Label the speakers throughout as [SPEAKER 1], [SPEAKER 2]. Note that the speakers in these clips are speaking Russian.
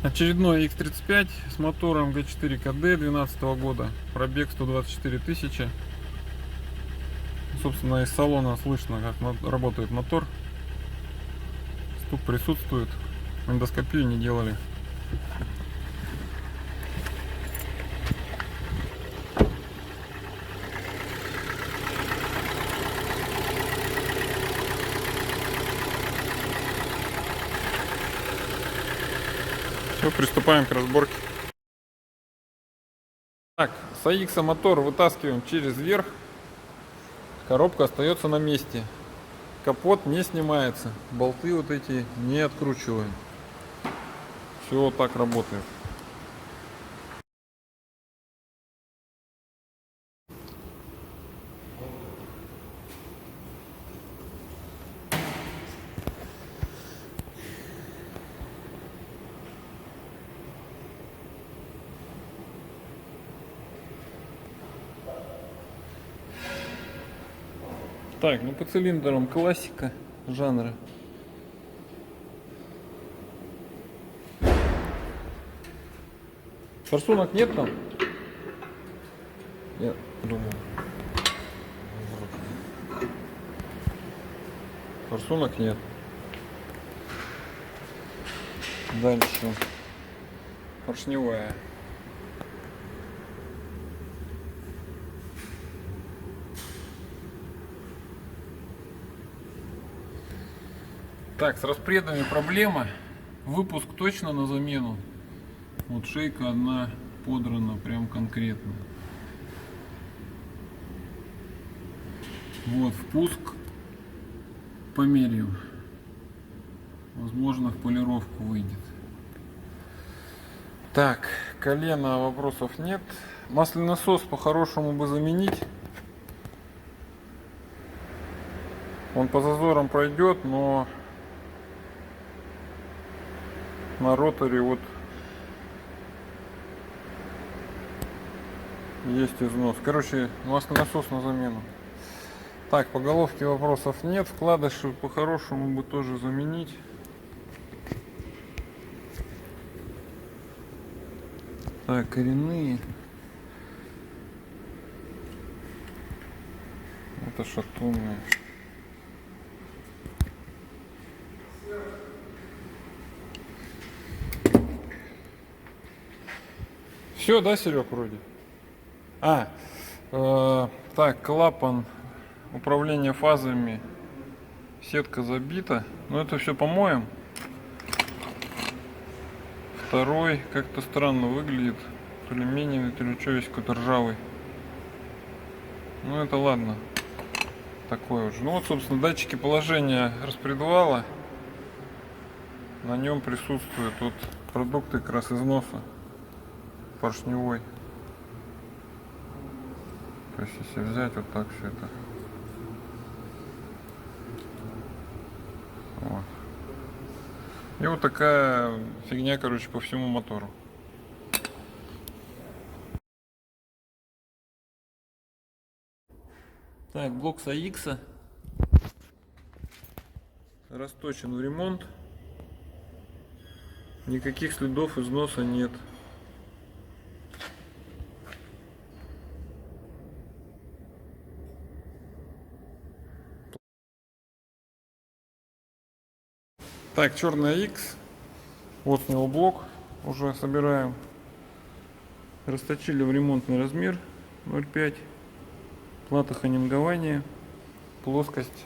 [SPEAKER 1] Очередной X35 с мотором G4 KD 2012 года. Пробег 124 тысячи. Собственно, из салона слышно, как работает мотор. Стук присутствует. Эндоскопию не делали. Все, приступаем к разборке. Так, с AX мотор вытаскиваем через верх. Коробка остается на месте. Капот не снимается. Болты вот эти не откручиваем. Все вот так работает. Так, ну по цилиндрам классика жанра. Форсунок нет там? Я думаю. Форсунок нет. Дальше. Поршневая. Так, с распредами проблема. Выпуск точно на замену. Вот шейка одна подрана прям конкретно. Вот впуск померяем. Возможно, в полировку выйдет. Так, колено вопросов нет. Масляный насос по-хорошему бы заменить. Он по зазорам пройдет, но на роторе вот есть износ. Короче, масляный насос на замену. Так, по головке вопросов нет. Вкладыши по-хорошему бы тоже заменить. Так, коренные. Это шатунные. Все, да, Серег, вроде? Так, клапан управления фазами. Сетка забита. Но это все помоем. Второй как-то странно выглядит. То ли алюминиевый, то ли что, весь какой-то ржавый. Ну это ладно. Такой уже. Ну вот, собственно, датчики положения распредвала. На нем присутствуют вот продукты как раз износа поршневой. То есть если взять вот так все это. Вот. И вот такая фигня, короче, по всему мотору. Так, блок с AX расточен в ремонт. Никаких следов износа нет. Так, черный AX. Вот с него блок. Уже собираем. Расточили в ремонтный размер 0,5. Плата ханингования. Плоскость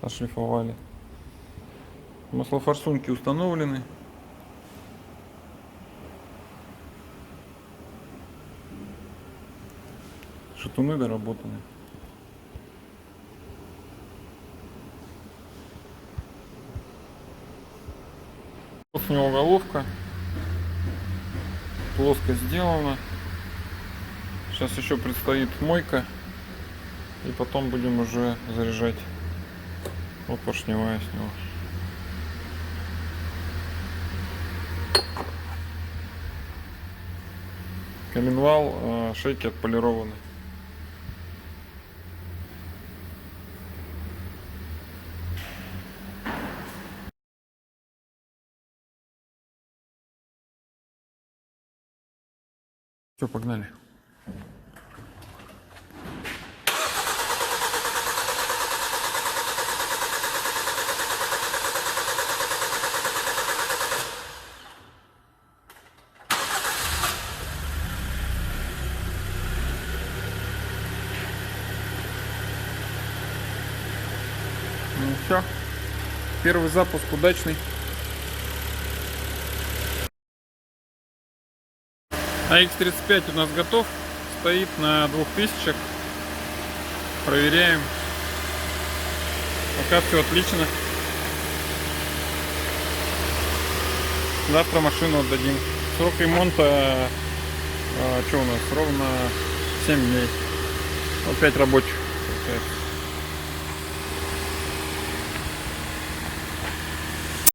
[SPEAKER 1] отшлифовали. Маслофорсунки установлены. Шатуны доработаны. Вот у него головка. Плоско сделана. Сейчас еще предстоит мойка. И потом будем уже заряжать. Вот поршневая с него. Коленвал, шейки отполированы. Все, погнали. Ну все, первый запуск удачный. AX35 у нас готов, стоит на 2000. Проверяем. Пока все отлично. Завтра машину отдадим. Срок ремонта, что у нас, ровно 7 дней. Вот 5 рабочих получается.